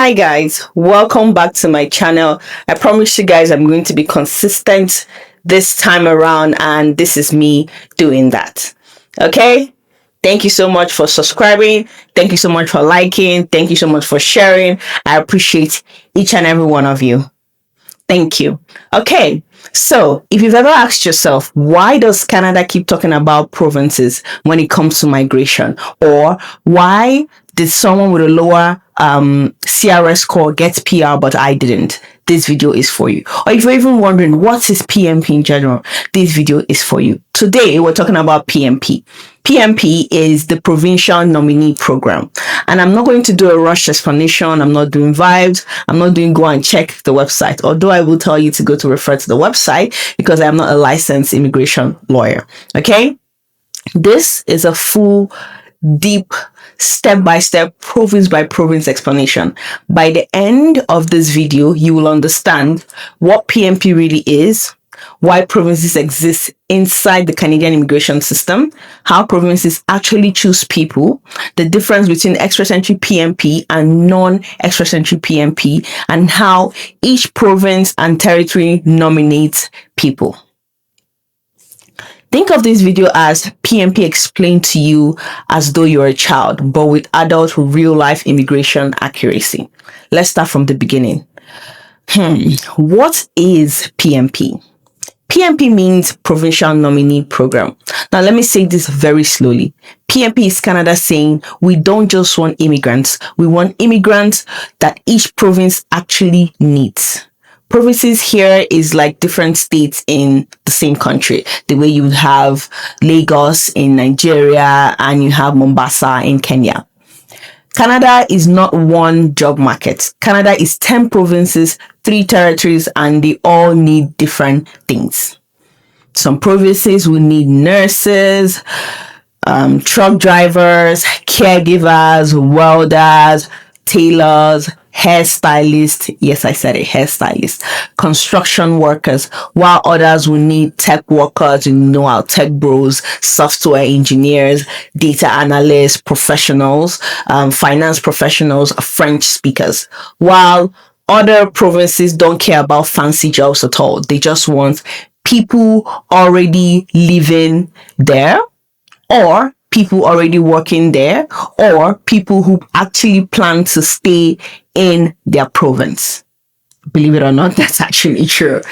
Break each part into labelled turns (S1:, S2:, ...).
S1: Hi guys, welcome back to my channel. I promise you guys I'm going to be consistent this time around, and this is me doing that. Okay, thank you so much for subscribing, thank you so much for liking, thank you so much for sharing. I appreciate each and every one of you. Thank you. Okay, so if you've ever asked yourself, why does Canada keep talking about provinces when it comes to migration? Or why did someone with a lower CRS score get PR but I didn't? This video is for you. Or if you're even wondering what is PNP in general, this video is for you. Today we're talking about PNP. PNP is the Provincial Nominee Program. And I'm not going to do a rush explanation. I'm not doing vibes. I'm not doing go and check the website. Although I will tell you to go to refer to the website because I'm not a licensed immigration lawyer. Okay? This is a full, deep, step-by-step, province-by-province explanation. By the end of this video, you will understand what PNP really is, why provinces exist inside the Canadian immigration system, how provinces actually choose people, the difference between express entry PNP and non-express entry PNP, and how each province and territory nominates people. Think of this video as PNP explained to you as though you're a child, but with adult real-life immigration accuracy. Let's start from the beginning. What is PNP? PNP means Provincial Nominee Program. Now, let me say this very slowly. PNP is Canada saying we don't just want immigrants. We want immigrants that each province actually needs. Provinces here is like different states in the same country. The way you would have Lagos in Nigeria and you have Mombasa in Kenya. Canada is not one job market. Canada is 10 provinces, 3 territories, and they all need different things. Some provinces will need nurses, truck drivers, caregivers, welders, tailors, hairstylists. Yes, I said it, hairstylists, construction workers, while others will need tech workers, our tech bros, software engineers, data analysts, professionals, finance professionals, French speakers, while other provinces don't care about fancy jobs at all. They just want people already living there, or people already working there, or people who actually plan to stay in their province. Believe it or not, that's actually true.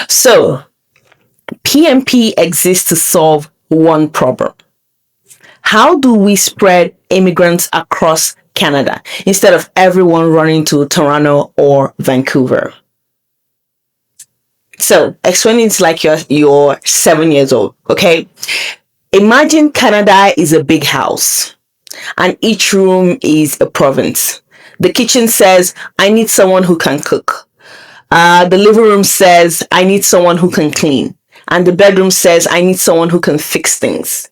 S1: So, PNP exists to solve one problem. How do we spread immigrants across Canada instead of everyone running to Toronto or Vancouver? So, explain it like you're 7 years old, okay? Imagine Canada is a big house and each room is a province. The kitchen says, I need someone who can cook. The living room says, I need someone who can clean. And the bedroom says, I need someone who can fix things.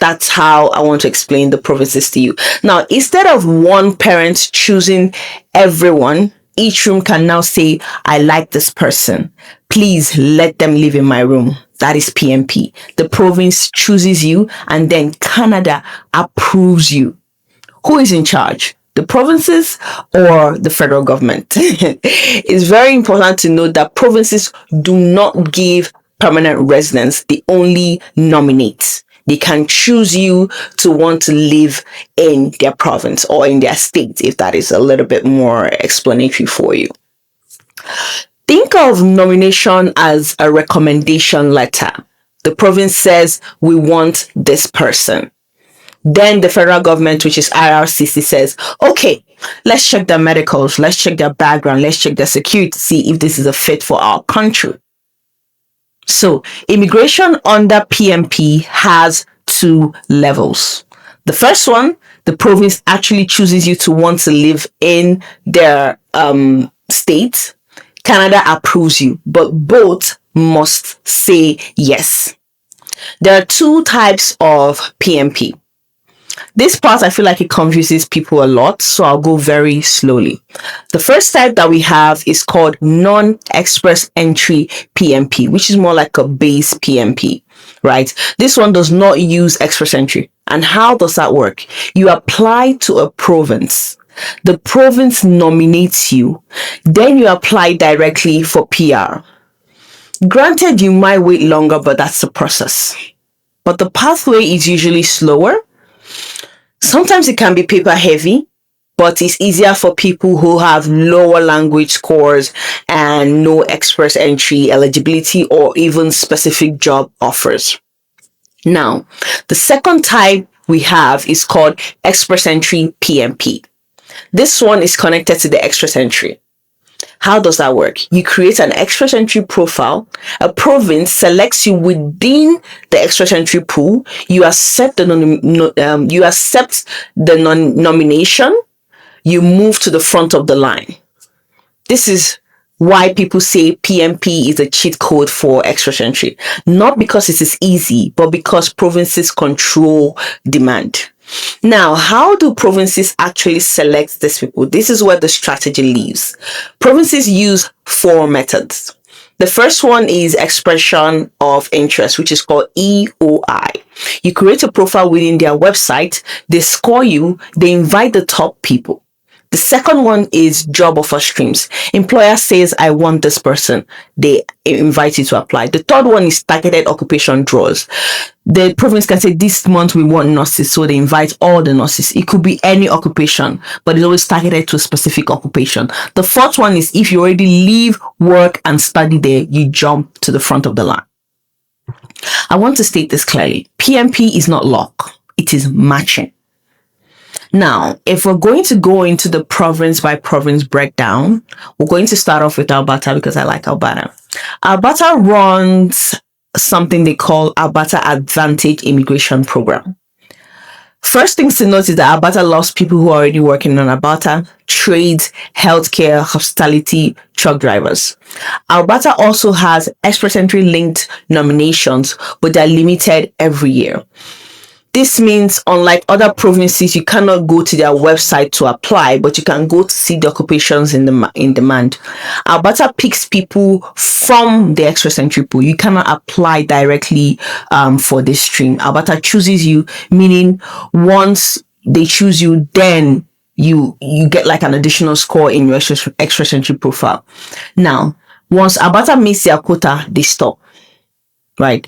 S1: That's how I want to explain the provinces to you. Now, instead of one parent choosing everyone, each room can now say, I like this person. Please let them live in my room. That is PNP. The province chooses you and then Canada approves you. Who is in charge? The provinces or the federal government? It's very important to note that provinces do not give permanent residence. They only nominate. They can choose you to want to live in their province or in their state, if that is a little bit more explanatory for you. Think of nomination as a recommendation letter. The province says, we want this person. Then the federal government, which is IRCC, says, okay, let's check their medicals, let's check their background, let's check their security to see if this is a fit for our country. So, immigration under PNP has 2 levels. The first one, the province actually chooses you to want to live in their state. Canada approves you, but both must say yes. There are 2 types of PNP. This part, I feel like it confuses people a lot, so I'll go very slowly. The first type that we have is called non-express entry PNP, which is more like a base PNP, right? This one does not use express entry. And how does that work? You apply to a province The province nominates you. Then you apply directly for PR. Granted, you might wait longer, but that's the process. But the pathway is usually slower. Sometimes it can be paper heavy, but it's easier for people who have lower language scores and no express entry eligibility or even specific job offers. Now, the second type we have is called express entry PNP. This one is connected to the express entry. How does that work? You create an express entry profile. A province selects you within the express entry pool. You accept the nomination. You move to the front of the line. This is why people say PNP is a cheat code for express entry. Not because it is easy, but because provinces control demand. Now, how do provinces actually select these people? This is where the strategy lives. Provinces use 4 methods. The first one is expression of interest, which is called EOI. You create a profile within their website, they score you, they invite the top people. The second one is job offer streams. Employer says, I want this person. They invite you to apply. The third one is targeted occupation draws. The province can say, this month we want nurses, so they invite all the nurses. It could be any occupation, but it's always targeted to a specific occupation. The fourth one is if you already live, work, and study there, you jump to the front of the line. I want to state this clearly. PNP is not luck. It is matching. Now, if we're going to go into the province by province breakdown, we're going to start off with Alberta because I like Alberta. Alberta runs something they call Alberta Advantage Immigration Program. First things to note is that Alberta loves people who are already working in Alberta, trades, healthcare, hospitality, truck drivers. Alberta also has express entry linked nominations, but they're limited every year. This means, unlike other provinces, you cannot go to their website to apply, but you can go to see the occupations in demand. Alberta picks people from the express entry pool. You cannot apply directly for this stream. Alberta chooses you, meaning once they choose you, then you get like an additional score in your express entry profile. Now, once Alberta meets their quota, they stop. Right.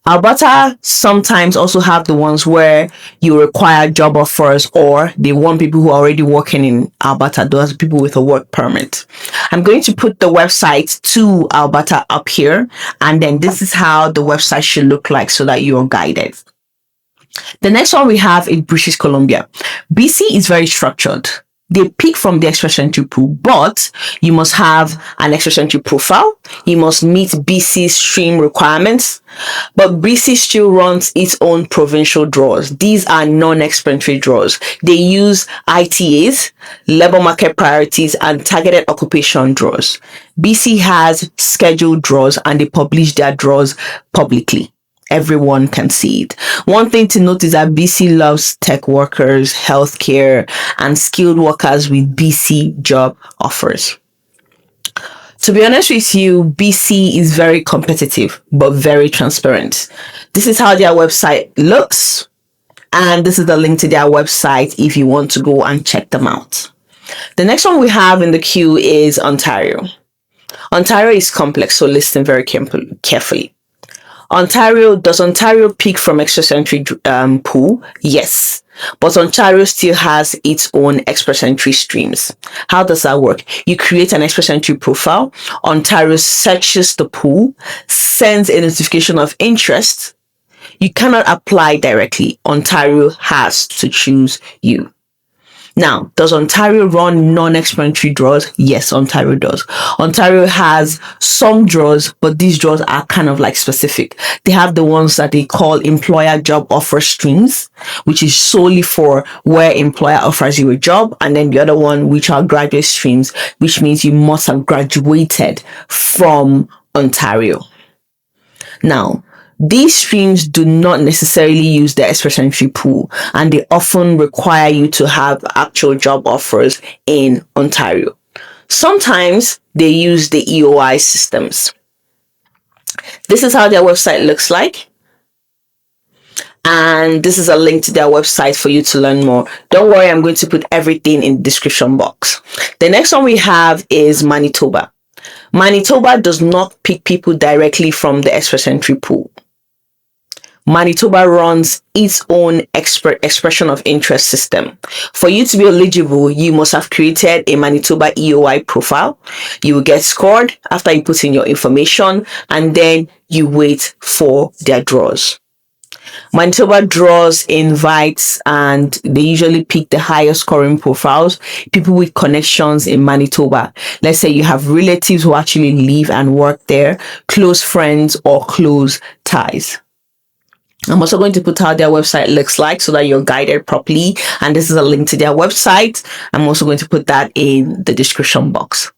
S1: Alberta sometimes also have the ones where you require job offers or they want people who are already working in Alberta, those people with a work permit. I'm going to put the website to Alberta up here, and then this is how the website should look like so that you're guided. The next one we have is British Columbia. BC is very structured. They pick from the express entry pool, but you must have an express entry profile. You must meet BC stream requirements, but BC still runs its own provincial draws. These are non-express draws. They use ITAs, labor market priorities, and targeted occupation draws. BC has scheduled draws and they publish their draws publicly. Everyone can see it. One thing to note is that BC loves tech workers, healthcare, and skilled workers with BC job offers. To be honest with you, BC is very competitive, but very transparent. This is how their website looks, and this is the link to their website if you want to go and check them out. The next one we have in the queue is Ontario. Ontario is complex, so listen very carefully. Does Ontario pick from express entry pool? Yes, but Ontario still has its own express entry streams. How does that work? You create an express entry profile. Ontario searches the pool, sends a notification of interest. You cannot apply directly. Ontario has to choose you. Now, does Ontario run non-exploratory draws? Yes, Ontario does. Ontario has some draws, but these draws are kind of like specific. They have the ones that they call employer job offer streams, which is solely for where employer offers you a job. And then the other one, which are graduate streams, which means you must have graduated from Ontario. Now, these streams do not necessarily use the express entry pool, and they often require you to have actual job offers in Ontario. Sometimes they use the EOI systems. This is how their website looks like. And and this is a link to their website for you to learn more. Don't worry, I'm going to put everything in the description box. The next one we have is Manitoba. Manitoba does not pick people directly from the express entry pool. Manitoba runs its own expression of interest system. For you to be eligible, you must have created a Manitoba EOI profile. You will get scored after you put in your information, and then you wait for their draws. Manitoba draws invites, and they usually pick the highest scoring profiles, people with connections in Manitoba. Let's say you have relatives who actually live and work there, close friends or close ties. I'm also going to put how their website looks like so that you're guided properly. And this is a link to their website. I'm also going to put that in the description box.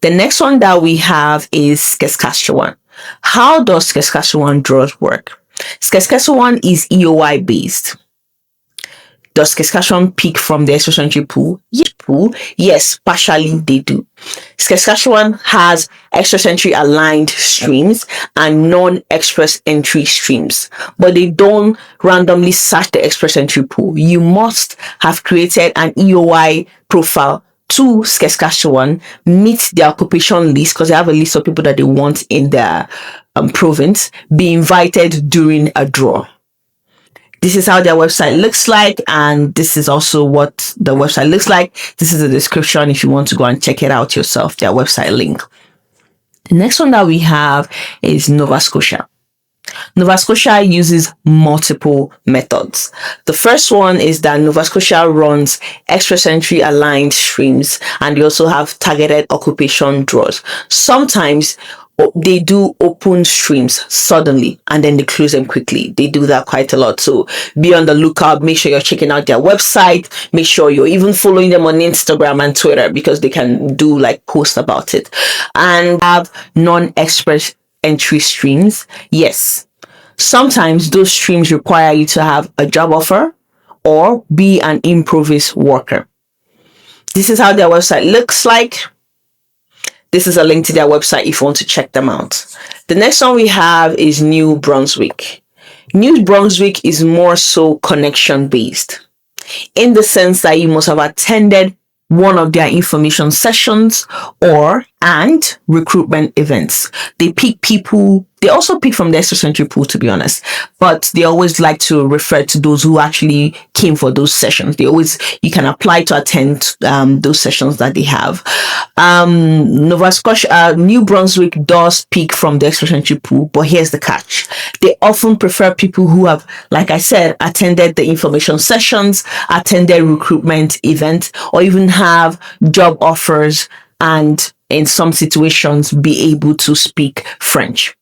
S1: The next one that we have is Saskatchewan. How does Saskatchewan draws work? Saskatchewan is EOI based. Does Saskatchewan pick from the express entry pool? Yes, partially they do. Saskatchewan has express entry aligned streams and non-express entry streams, but they don't randomly search the express entry pool. You must have created an EOI profile to Saskatchewan, meet the occupation list because they have a list of people that they want in their province, be invited during a draw. This is how their website looks like, and this is also what the website looks like. This is the description if you want to go and check it out yourself, their website link. The next one that we have is Nova Scotia. Nova Scotia uses multiple methods. The first one is that Nova Scotia runs express entry aligned streams, and they also have targeted occupation draws. Sometimes they do open streams suddenly and then they close them quickly. They do that quite a lot. So be on the lookout. Make sure you're checking out their website. Make sure you're even following them on Instagram and Twitter because they can do like posts about it. And have non-express entry streams. Yes. Sometimes those streams require you to have a job offer or be an in-province worker. This is how their website looks like. This is a link to their website if you want to check them out. The next one we have is New Brunswick. New Brunswick is more so connection based in the sense that you must have attended one of their information sessions and recruitment events. They pick people. They also pick from the express entry pool, to be honest, but they always like to refer to those who actually came for those sessions. You can apply to attend those sessions that they have. Nova Scotia, New Brunswick does pick from the express entry pool, but here's the catch. They often prefer people who have, like I said, attended the information sessions, attended recruitment events, or even have job offers and in some situations be able to speak French.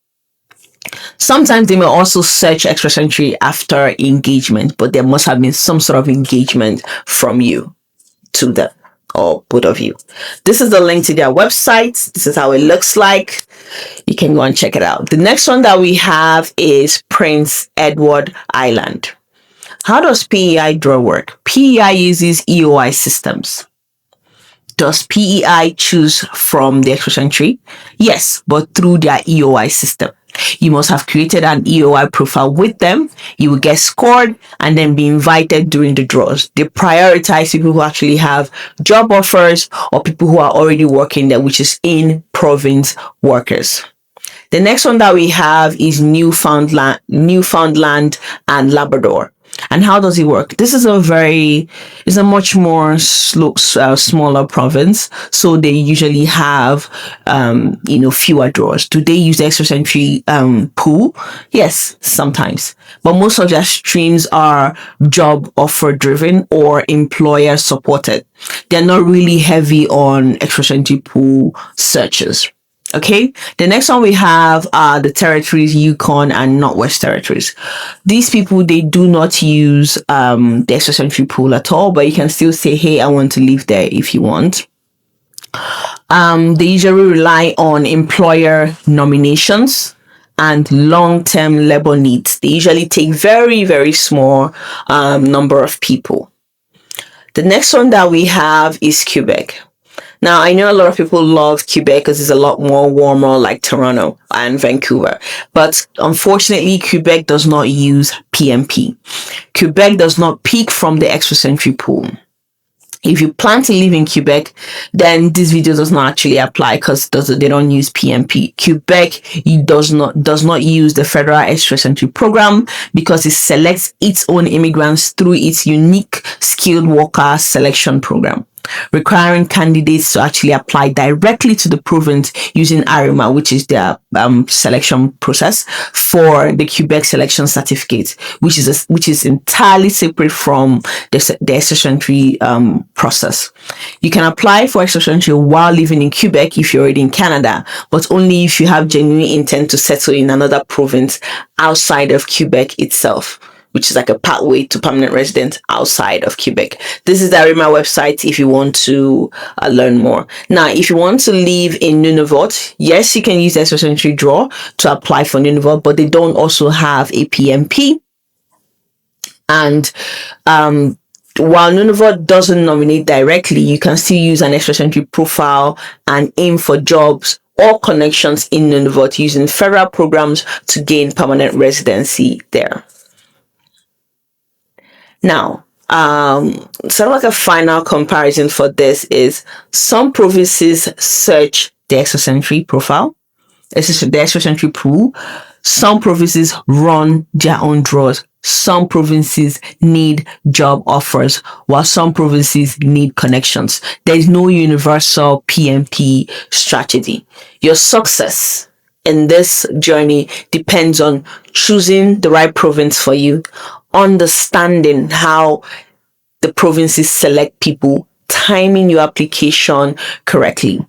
S1: Sometimes they may also search express entry after engagement, but there must have been some sort of engagement from you to them or both of you. This is the link to their website. This is how it looks like. You can go and check it out. The next one that we have is Prince Edward Island. How does PEI draw work? PEI uses EOI systems. Does PEI choose from the express entry? Yes, but through their EOI system. You must have created an EOI profile with them. You will get scored and then be invited during the draws. They prioritize people who actually have job offers or people who are already working there, which is in province workers. The next one that we have is Newfoundland and Labrador. And how does it work? This is a much more smaller province, so they usually have fewer draws. Do they use the express entry pool? Yes, sometimes, but most of their streams are job offer driven or employer supported. They're not really heavy on express entry pool searches. Okay, the next one we have are the territories, Yukon and Northwest Territories. These people, they do not use the express entry pool at all, but you can still say, hey, I want to live there if you want. They usually rely on employer nominations and long-term labor needs. They usually take very, very small number of people. The next one that we have is Quebec. Now, I know a lot of people love Quebec because it's a lot more warmer, like Toronto and Vancouver. But unfortunately, Quebec does not use PNP. Quebec does not pick from the extra entry pool. If you plan to live in Quebec, then this video does not actually apply because they don't use PNP. Quebec does not use the federal extra entry program because it selects its own immigrants through its unique skilled worker selection program, requiring candidates to actually apply directly to the province using ARIMA, which is their selection process for the Quebec selection certificate, which is entirely separate from the extra entry process. You can apply for extra entry while living in Quebec if you're already in Canada, but only if you have genuine intent to settle in another province outside of Quebec itself, which is like a pathway to permanent residence outside of Quebec. This is the ARIMA website if you want to learn more. Now, if you want to live in Nunavut, yes, you can use the extra entry draw to apply for Nunavut, but they don't also have a PNP. And while Nunavut doesn't nominate directly, you can still use an extra entry profile and aim for jobs or connections in Nunavut using federal programs to gain permanent residency there. Now, sort of like a final comparison for this is some provinces search the extra entry profile, the extra entry pool. Some provinces run their own draws. Some provinces need job offers, while some provinces need connections. There is no universal PNP strategy. Your success in this journey depends on choosing the right province for you, understanding how the provinces select people, timing your application correctly.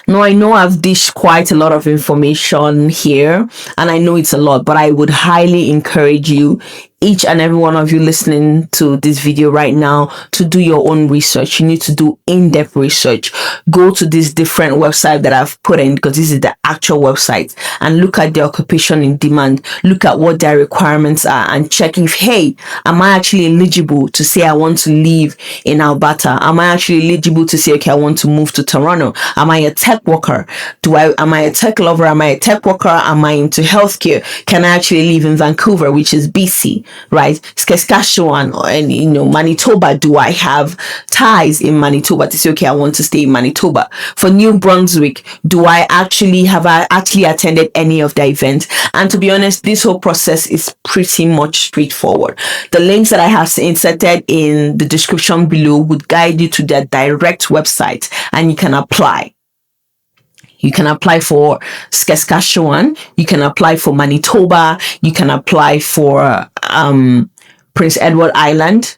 S1: Now, I know I've dished quite a lot of information here, and I know it's a lot, but I would highly encourage you, each and every one of you listening to this video right now, to do your own research. You need to do in-depth research. Go to this different website that I've put in, because this is the actual website, and look at the occupation in demand. Look at what their requirements are and check if, hey, am I actually eligible to say I want to live in Alberta? Am I actually eligible to say, okay, I want to move to Toronto? Am I a tech worker? Am I a tech lover? Am I a tech worker? Am I into healthcare? Can I actually live in Vancouver, which is BC? Right? Saskatchewan and Manitoba. Do I have ties in Manitoba to say, okay, I want to stay in Manitoba? For New Brunswick, have I actually attended any of the events? And to be honest, this whole process is pretty much straightforward. The links that I have inserted in the description below would guide you to their direct website, and you can apply. You can apply for Saskatchewan. You can apply for Manitoba. You can apply for Prince Edward Island,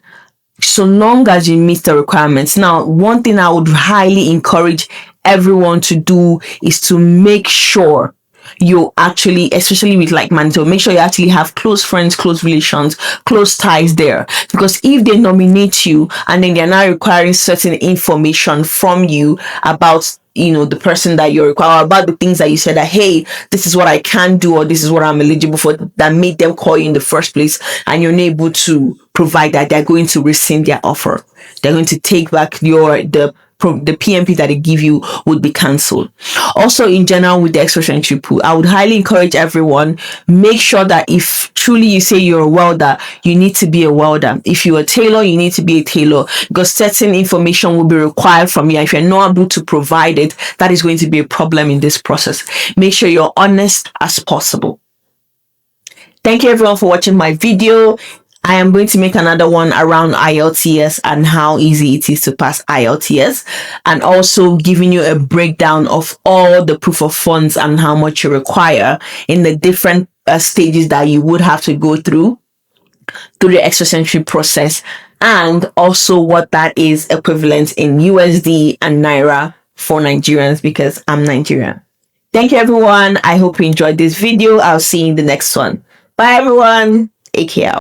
S1: so long as you meet the requirements. Now, one thing I would highly encourage everyone to do is to make sure you actually, especially with like Manitoba, make sure you actually have close friends, close relations, close ties there. Because if they nominate you and then they're now requiring certain information from you about the person that you require, about the things that you said that, hey, this is what I can do, or this is what I'm eligible for, that made them call you in the first place, and you're not able to provide that, they're going to rescind their offer. They're going to take back the PNP that they give you would be cancelled. Also, in general, with the extra entry pool, I would highly encourage everyone, make sure that if truly you say you're a welder, you need to be a welder. If you're a tailor, you need to be a tailor, because certain information will be required from you. If you're not able to provide it, that is going to be a problem in this process. Make sure you're honest as possible. Thank you everyone for watching my video. I am going to make another one around IELTS and how easy it is to pass IELTS, and also giving you a breakdown of all the proof of funds and how much you require in the different stages that you would have to go through the extra entry process, and also what that is equivalent in USD and Naira for Nigerians, because I'm Nigerian. Thank you everyone. I hope you enjoyed this video. I'll see you in the next one. Bye everyone. Take care.